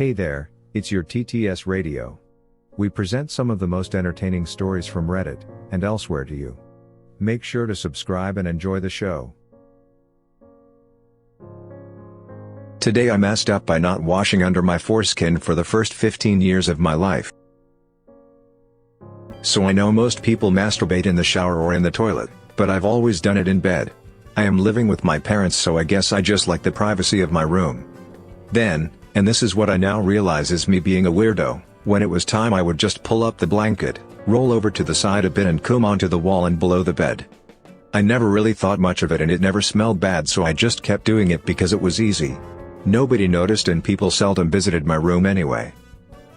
Hey there, it's your TTS Radio. We present some of the most entertaining stories from Reddit and elsewhere to you. Make sure to subscribe and enjoy the show. Today I messed up by not washing under my foreskin for the first 15 years of my life. So I know most people masturbate in the shower or in the toilet, but I've always done it in bed. I am living with my parents, so I guess I just like the privacy of my room. Then, and this is what I now realize is me being a weirdo, when it was time I would just pull up the blanket, roll over to the side a bit and come onto the wall and below the bed. I never really thought much of it and it never smelled bad, so I just kept doing it because it was easy. Nobody noticed and people seldom visited my room anyway.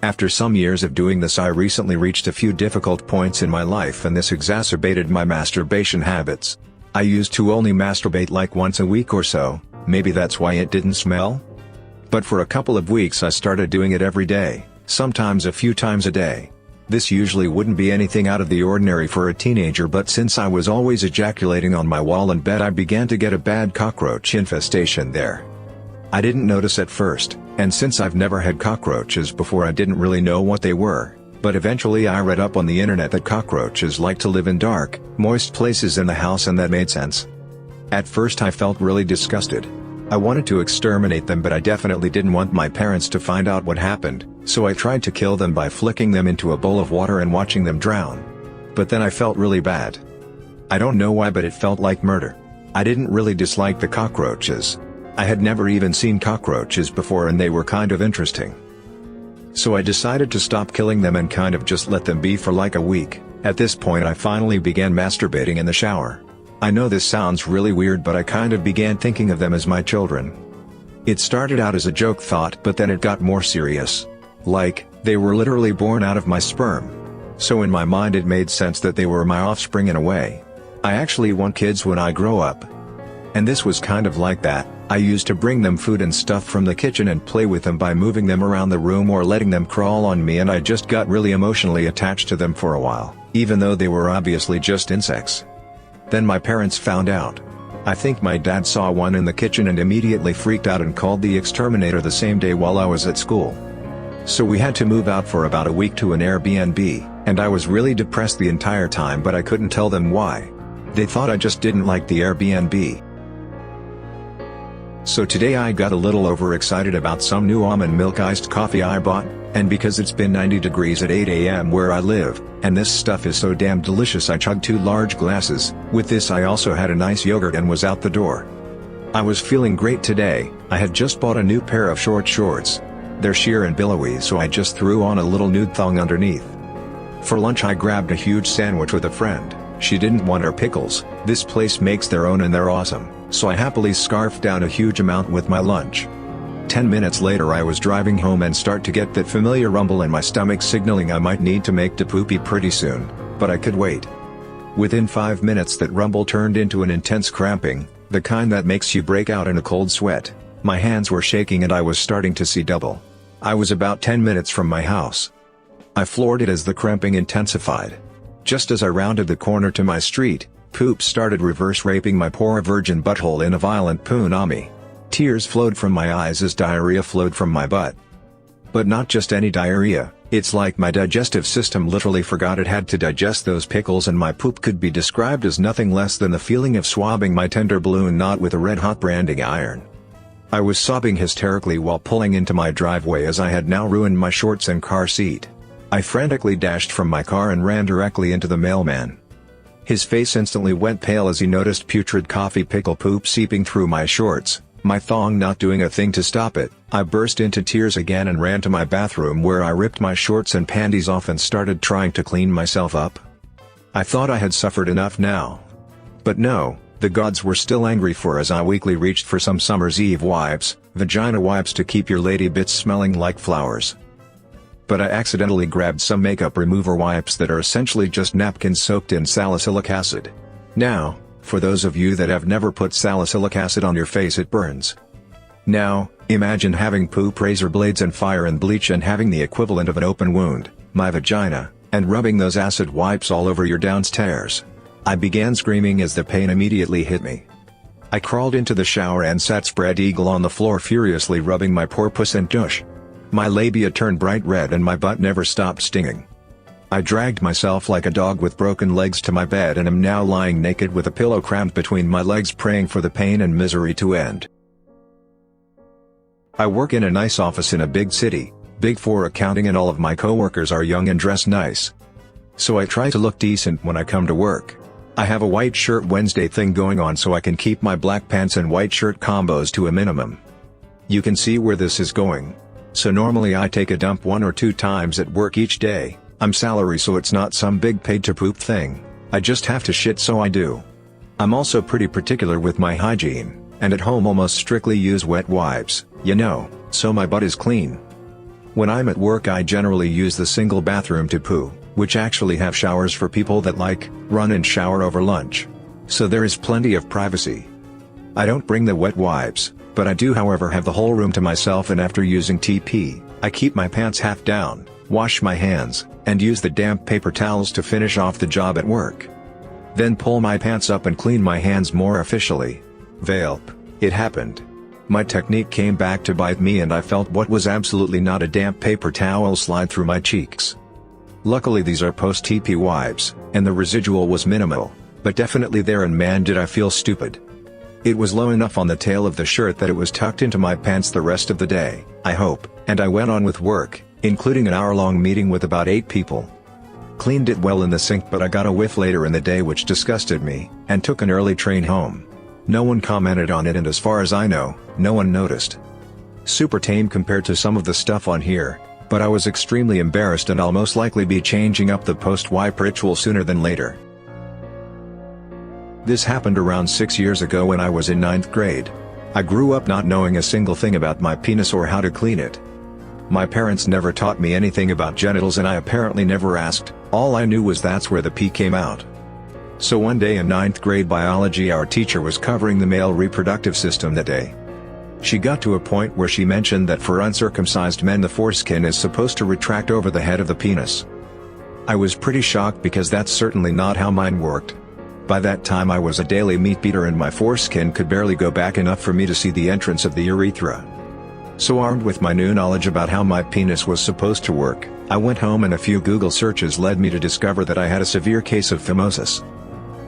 After some years of doing this, I recently reached a few difficult points in my life and this exacerbated my masturbation habits. I used to only masturbate like once a week or so, maybe that's why it didn't smell? But for a couple of weeks I started doing it every day, sometimes a few times a day. This usually wouldn't be anything out of the ordinary for a teenager, but since I was always ejaculating on my wall and bed, I began to get a bad cockroach infestation there. I didn't notice at first, and since I've never had cockroaches before I didn't really know what they were, but eventually I read up on the internet that cockroaches like to live in dark, moist places in the house, and that made sense. At first I felt really disgusted. I wanted to exterminate them, but I definitely didn't want my parents to find out what happened, so I tried to kill them by flicking them into a bowl of water and watching them drown. But then I felt really bad. I don't know why, but it felt like murder. I didn't really dislike the cockroaches. I had never even seen cockroaches before and they were kind of interesting. So I decided to stop killing them and kind of just let them be for like a week. At this point I finally began masturbating in the shower. I know this sounds really weird, but I kind of began thinking of them as my children. It started out as a joke thought, but then it got more serious. Like, they were literally born out of my sperm. So in my mind it made sense that they were my offspring in a way. I actually want kids when I grow up. And this was kind of like that. I used to bring them food and stuff from the kitchen and play with them by moving them around the room or letting them crawl on me, and I just got really emotionally attached to them for a while, even though they were obviously just insects. Then my parents found out. I think my dad saw one in the kitchen and immediately freaked out and called the exterminator the same day while I was at school. So we had to move out for about a week to an Airbnb, and I was really depressed the entire time, but I couldn't tell them why. They thought I just didn't like the Airbnb. So today I got a little overexcited about some new almond milk iced coffee I bought, and because it's been 90 degrees at 8 AM where I live, and this stuff is so damn delicious, I chugged 2 large glasses. With this I also had a nice yogurt and was out the door. I was feeling great today. I had just bought a new pair of short shorts. They're sheer and billowy, so I just threw on a little nude thong underneath. For lunch I grabbed a huge sandwich with a friend. She didn't want her pickles. This place makes their own and they're awesome, so I happily scarfed down a huge amount with my lunch. 10 minutes later I was driving home and start to get that familiar rumble in my stomach signaling I might need to make to poopy pretty soon, but I could wait. Within 5 minutes that rumble turned into an intense cramping, the kind that makes you break out in a cold sweat. My hands were shaking and I was starting to see double. I was about 10 minutes from my house. I floored it as the cramping intensified. Just as I rounded the corner to my street, poop started reverse raping my poor virgin butthole in a violent punami. Tears flowed from my eyes as diarrhea flowed from my butt. But not just any diarrhea, it's like my digestive system literally forgot it had to digest those pickles, and my poop could be described as nothing less than the feeling of swabbing my tender balloon knot with a red-hot branding iron. I was sobbing hysterically while pulling into my driveway as I had now ruined my shorts and car seat. I frantically dashed from my car and ran directly into the mailman. His face instantly went pale as he noticed putrid coffee pickle poop seeping through my shorts, my thong not doing a thing to stop it. I burst into tears again and ran to my bathroom where I ripped my shorts and panties off and started trying to clean myself up. I thought I had suffered enough now. But no, the gods were still angry, for as I weakly reached for some summer's eve wipes, vagina wipes to keep your lady bits smelling like flowers. But I accidentally grabbed some makeup remover wipes that are essentially just napkins soaked in salicylic acid. Now, for those of you that have never put salicylic acid on your face, it burns. Now, imagine having poop razor blades and fire and bleach and having the equivalent of an open wound, my vagina, and rubbing those acid wipes all over your downstairs. I began screaming as the pain immediately hit me. I crawled into the shower and sat spread eagle on the floor, furiously rubbing my poor puss and tush. My labia turned bright red and my butt never stopped stinging. I dragged myself like a dog with broken legs to my bed and am now lying naked with a pillow crammed between my legs praying for the pain and misery to end. I work in a nice office in a big city, Big Four accounting, and all of my coworkers are young and dress nice. So I try to look decent when I come to work. I have a white shirt Wednesday thing going on so I can keep my black pants and white shirt combos to a minimum. You can see where this is going. So normally I take a dump 1 or 2 times at work each day. I'm salary, so it's not some big paid to poop thing. I just have to shit, so I do. I'm also pretty particular with my hygiene, and at home almost strictly use wet wipes, so my butt is clean. When I'm at work I generally use the single bathroom to poo, which actually have showers for people that run and shower over lunch. So there is plenty of privacy. I don't bring the wet wipes, but I do however have the whole room to myself, and after using TP, I keep my pants half down, wash my hands, and use the damp paper towels to finish off the job at work. Then pull my pants up and clean my hands more officially. Velp, it happened. My technique came back to bite me and I felt what was absolutely not a damp paper towel slide through my cheeks. Luckily these are post-TP wipes, and the residual was minimal, but definitely there, and man did I feel stupid. It was low enough on the tail of the shirt that it was tucked into my pants the rest of the day, I hope, and I went on with work, including an hour-long meeting with about 8 people. Cleaned it well in the sink, but I got a whiff later in the day which disgusted me, and took an early train home. No one commented on it, and as far as I know, no one noticed. Super tame compared to some of the stuff on here, but I was extremely embarrassed, and I'll most likely be changing up the post-wipe ritual sooner than later. This happened around 6 years ago when I was in 9th grade. I grew up not knowing a single thing about my penis or how to clean it. My parents never taught me anything about genitals, and I apparently never asked. All I knew was that's where the pee came out. So one day in 9th grade biology, our teacher was covering the male reproductive system that day. She got to a point where she mentioned that for uncircumcised men the foreskin is supposed to retract over the head of the penis. I was pretty shocked because that's certainly not how mine worked. By that time I was a daily meat eater and my foreskin could barely go back enough for me to see the entrance of the urethra. So armed with my new knowledge about how my penis was supposed to work, I went home and a few Google searches led me to discover that I had a severe case of phimosis.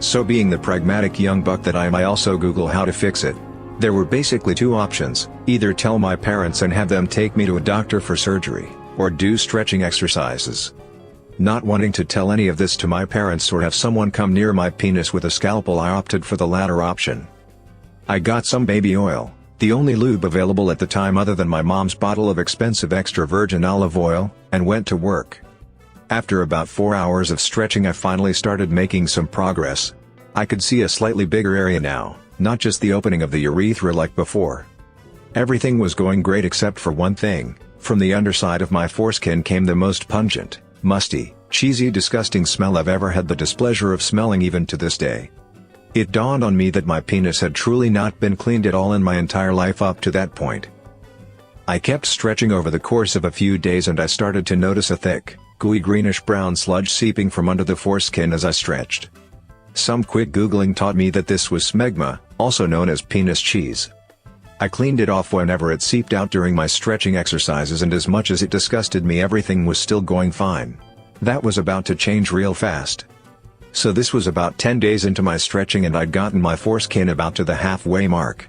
So being the pragmatic young buck that I am, I also Googled how to fix it. There were basically 2 options, either tell my parents and have them take me to a doctor for surgery, or do stretching exercises. Not wanting to tell any of this to my parents or have someone come near my penis with a scalpel, I opted for the latter option. I got some baby oil, the only lube available at the time other than my mom's bottle of expensive extra virgin olive oil, and went to work. After about 4 hours of stretching I finally started making some progress. I could see a slightly bigger area now, not just the opening of the urethra like before. Everything was going great except for one thing. From the underside of my foreskin came the most pungent, musty, cheesy, disgusting smell I've ever had the displeasure of smelling even to this day. It dawned on me that my penis had truly not been cleaned at all in my entire life up to that point. I kept stretching over the course of a few days and I started to notice a thick, gooey greenish-brown sludge seeping from under the foreskin as I stretched. Some quick Googling taught me that this was smegma, also known as penis cheese. I cleaned it off whenever it seeped out during my stretching exercises, and as much as it disgusted me, everything was still going fine. That was about to change real fast. So this was about 10 days into my stretching and I'd gotten my foreskin about to the halfway mark.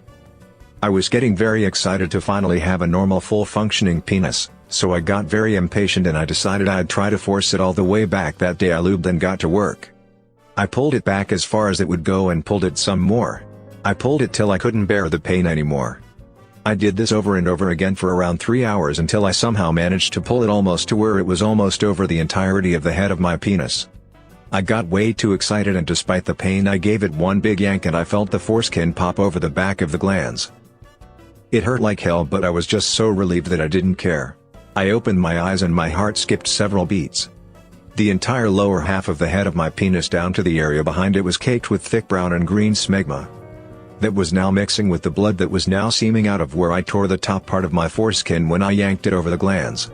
I was getting very excited to finally have a normal full-functioning penis, so I got very impatient and I decided I'd try to force it all the way back. That day I lubed and got to work. I pulled it back as far as it would go and pulled it some more. I pulled it till I couldn't bear the pain anymore. I did this over and over again for around 3 hours until I somehow managed to pull it almost to where it was almost over the entirety of the head of my penis. I got way too excited and despite the pain I gave it one big yank and I felt the foreskin pop over the back of the glands. It hurt like hell, but I was just so relieved that I didn't care. I opened my eyes and my heart skipped several beats. The entire lower half of the head of my penis down to the area behind it was caked with thick brown and green smegma. That was now mixing with the blood that was now seeming out of where I tore the top part of my foreskin when I yanked it over the glands.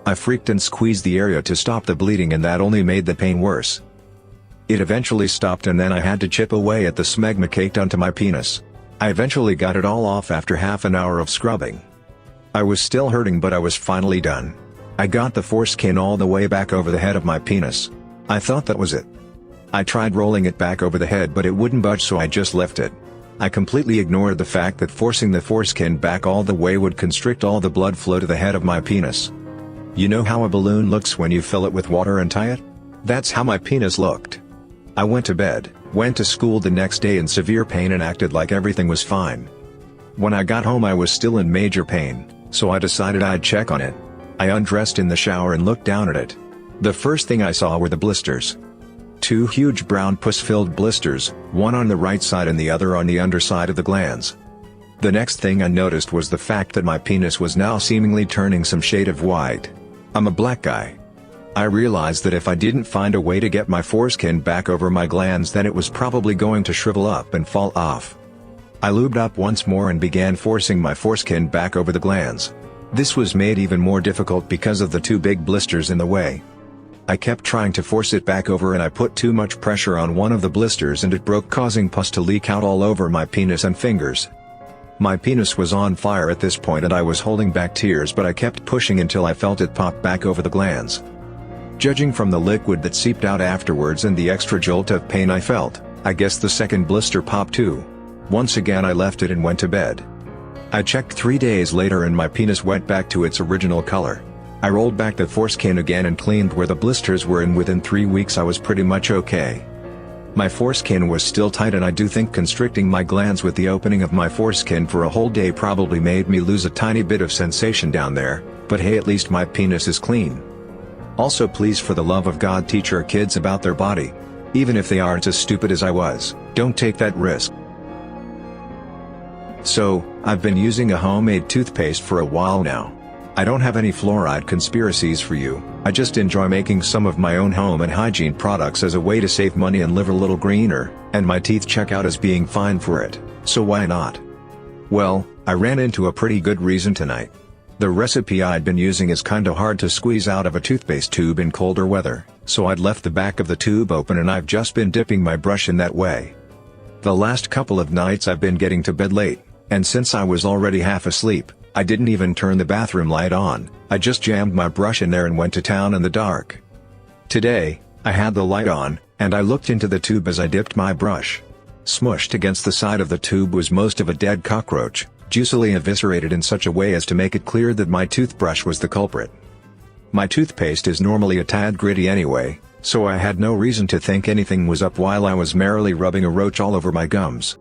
I freaked and squeezed the area to stop the bleeding, and that only made the pain worse. It eventually stopped and then I had to chip away at the smegma caked onto my penis. I eventually got it all off after half an hour of scrubbing. I was still hurting, but I was finally done. I got the foreskin all the way back over the head of my penis. I thought that was it. I tried rolling it back over the head, but it wouldn't budge, so I just left it. I completely ignored the fact that forcing the foreskin back all the way would constrict all the blood flow to the head of my penis. You know how a balloon looks when you fill it with water and tie it? That's how my penis looked. I went to bed, went to school the next day in severe pain, and acted like everything was fine. When I got home I was still in major pain, so I decided I'd check on it. I undressed in the shower and looked down at it. The first thing I saw were the blisters. 2 huge brown pus-filled blisters, one on the right side and the other on the underside of the glands. The next thing I noticed was the fact that my penis was now seemingly turning some shade of white. I'm a black guy. I realized that if I didn't find a way to get my foreskin back over my glands, then it was probably going to shrivel up and fall off. I lubed up once more and began forcing my foreskin back over the glands. This was made even more difficult because of the 2 big blisters in the way. I kept trying to force it back over, and I put too much pressure on one of the blisters and it broke, causing pus to leak out all over my penis and fingers. My penis was on fire at this point and I was holding back tears, but I kept pushing until I felt it pop back over the glands. Judging from the liquid that seeped out afterwards and the extra jolt of pain I felt, I guess the second blister popped too. Once again I left it and went to bed. I checked 3 days later and my penis went back to its original color. I rolled back the foreskin again and cleaned where the blisters were, and within 3 weeks I was pretty much okay. My foreskin was still tight, and I do think constricting my glands with the opening of my foreskin for a whole day probably made me lose a tiny bit of sensation down there, but hey, at least my penis is clean. Also, please, for the love of God, teach our kids about their body. Even if they aren't as stupid as I was, don't take that risk. So, I've been using a homemade toothpaste for a while now. I don't have any fluoride conspiracies for you, I just enjoy making some of my own home and hygiene products as a way to save money and live a little greener, and my teeth check out as being fine for it, so why not? Well, I ran into a pretty good reason tonight. The recipe I'd been using is kinda hard to squeeze out of a toothpaste tube in colder weather, so I'd left the back of the tube open and I've just been dipping my brush in that way. The last couple of nights I've been getting to bed late, and since I was already half asleep, I didn't even turn the bathroom light on, I just jammed my brush in there and went to town in the dark. Today, I had the light on, and I looked into the tube as I dipped my brush. Smushed against the side of the tube was most of a dead cockroach, juicily eviscerated in such a way as to make it clear that my toothbrush was the culprit. My toothpaste is normally a tad gritty anyway, so I had no reason to think anything was up while I was merrily rubbing a roach all over my gums.